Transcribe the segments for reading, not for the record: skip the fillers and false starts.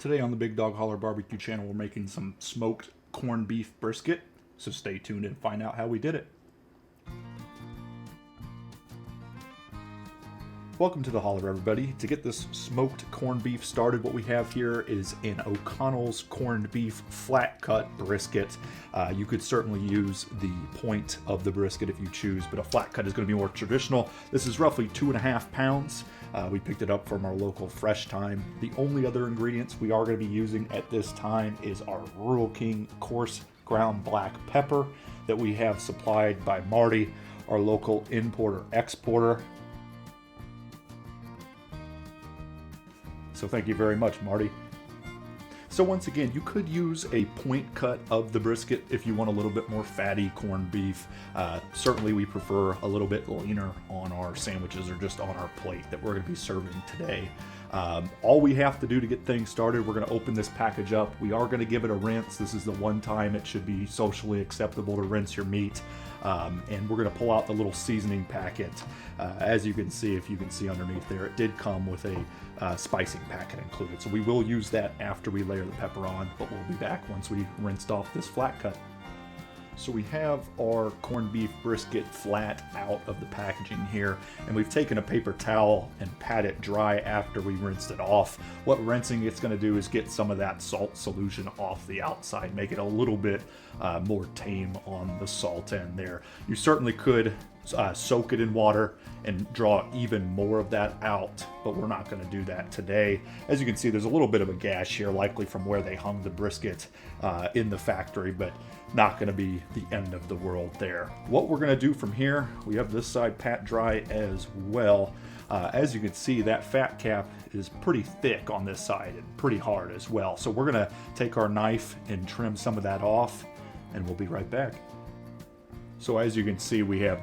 Today on the Big Dog Holler Barbecue channel, we're making some smoked corned beef brisket, so stay tuned and find out how we did it. Welcome to the Holler, everybody. To get this smoked corned beef started, what we have here is an O'Connell's corned beef flat cut brisket. You could certainly use the point of the brisket if you choose, but a flat cut is going to be more traditional. This is roughly 2.5 pounds. We picked it up from our local Fresh Thyme. The only other ingredients we are going to be using at this time is our Rural King coarse ground black pepper that we have supplied by Marty, our local importer-exporter. So thank you very much, Marty. So once again, you could use a point cut of the brisket if you want a little bit more fatty corned beef. Certainly we prefer a little bit leaner on our sandwiches or just on our plate that we're going to be serving today. All we have to do to get things started, we're going to open this package up. We are going to give it a rinse. This is the one time it should be socially acceptable to rinse your meat. And we're going to pull out the little seasoning packet. As you can see, if you can see underneath there, it did come with a spicing packet included. So we will use that after we layer the pepper on, but we'll be back once we rinsed off this flat cut. So we have our corned beef brisket flat out of the packaging here, and we've taken a paper towel and pat it dry after we rinsed it off. What rinsing it's going to do is get some of that salt solution off the outside, make it a little bit more tame on the salt end there. You certainly could soak it in water and draw even more of that out, but we're not going to do that today. As you can see, there's a little bit of a gash here, likely from where they hung the brisket in the factory, but not going to be the end of the world there. What we're going to do from here, we have this side pat dry as well. As you can see, that fat cap is pretty thick on this side and pretty hard as well. So we're going to take our knife and trim some of that off, and we'll be right back. So as you can see, we have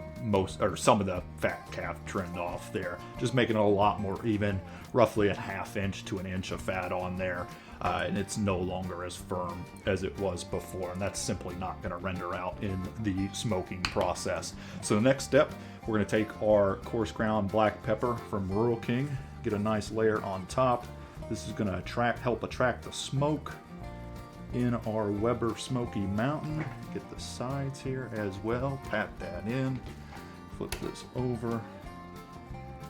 some of the fat cap trimmed off there, just making it a lot more even, roughly a 1/2 inch to 1 inch of fat on there. And it's no longer as firm as it was before, and that's simply not going to render out in the smoking process. So the next step, we're going to take our coarse ground black pepper from Rural King, get a nice layer on top. This is going to help attract the smoke in our Weber Smokey Mountain. Get the sides here as well, pat that in, flip this over,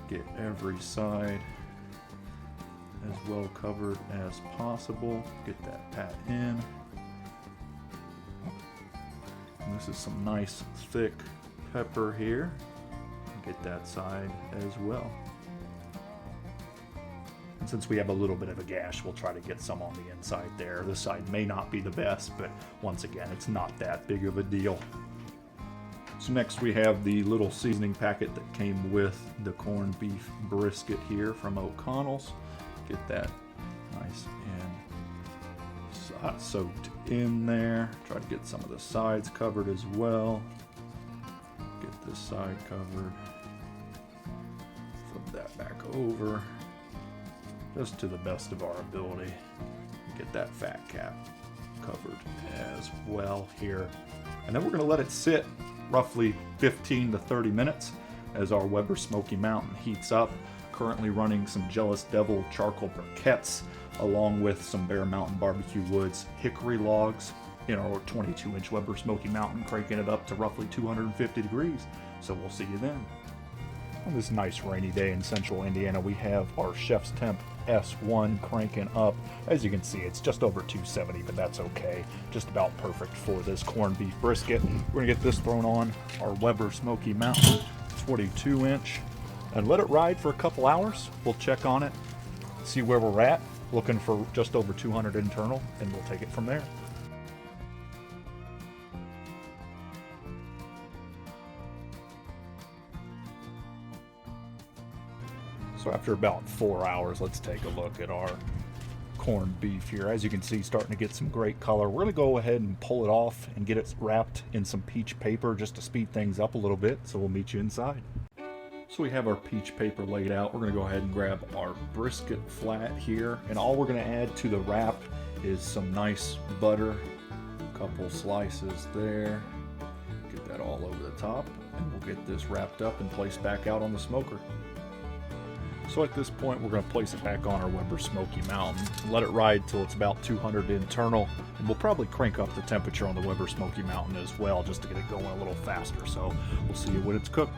get every side as well covered as possible, get that pat in. And this is some nice thick pepper here, get that side as well. And since we have a little bit of a gash, we'll try to get some on the inside there. This side may not be the best, but once again, it's not that big of a deal. So next we have the little seasoning packet that came with the corned beef brisket here from O'Connell's. Get that nice and soaked in there. Try to get some of the sides covered as well. Get this side covered. Flip that back over, just to the best of our ability. Get that fat cap covered as well here. And then we're going to let it sit roughly 15 to 30 minutes as our Weber Smokey Mountain heats up. Currently running some Jealous Devil charcoal briquettes along with some Bear Mountain barbecue woods hickory logs in our 22-inch Weber Smokey Mountain, cranking it up to roughly 250 degrees. So we'll see you then. On this nice rainy day in central Indiana, we have our Chef's Temp S1 cranking up. As you can see, it's just over 270, but that's okay. Just about perfect for this corned beef brisket. We're gonna get this thrown on our Weber Smokey Mountain 42-inch and let it ride for a couple hours. We'll check on it, see where we're at, looking for just over 200 internal, and we'll take it from there. So after about 4 hours, let's take a look at our corned beef here. As you can see, starting to get some great color. We're going to go ahead and pull it off and get it wrapped in some peach paper just to speed things up a little bit. So we'll meet you inside. So we have our peach paper laid out. We're going to go ahead and grab our brisket flat here. And all we're going to add to the wrap is some nice butter. A couple slices there. Get that all over the top. And we'll get this wrapped up and placed back out on the smoker. So at this point, we're going to place it back on our Weber Smokey Mountain and let it ride till it's about 200 internal. And we'll probably crank up the temperature on the Weber Smokey Mountain as well, just to get it going a little faster. So we'll see you when it's cooked.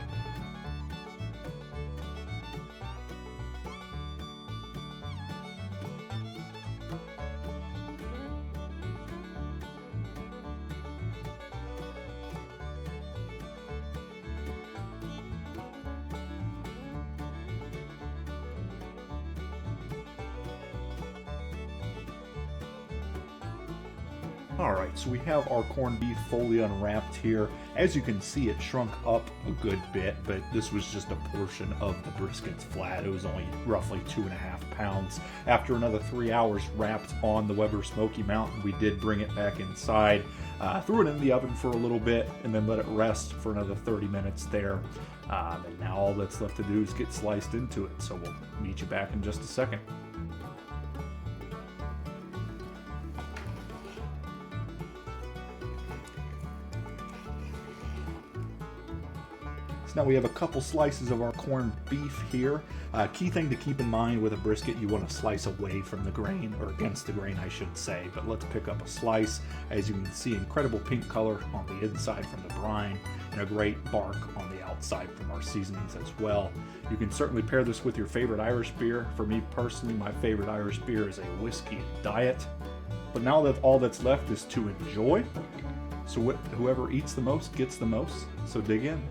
Alright, so we have our corned beef fully unwrapped here. As you can see, it shrunk up a good bit, but this was just a portion of the brisket's flat. It was only roughly 2.5 pounds. After another 3 hours wrapped on the Weber Smokey Mountain, we did bring it back inside, threw it in the oven for a little bit, and then let it rest for another 30 minutes there. And now all that's left to do is get sliced into it, so we'll meet you back in just a second. So now we have a couple slices of our corned beef here. Key thing to keep in mind with a brisket, you want to slice away from the grain, or against the grain I should say, but let's pick up a slice. As you can see, incredible pink color on the inside from the brine, and a great bark on the outside from our seasonings as well. You can certainly pair this with your favorite Irish beer. For me personally, my favorite Irish beer is a whiskey and diet. But now that all that's left is to enjoy, so whoever eats the most gets the most, so dig in.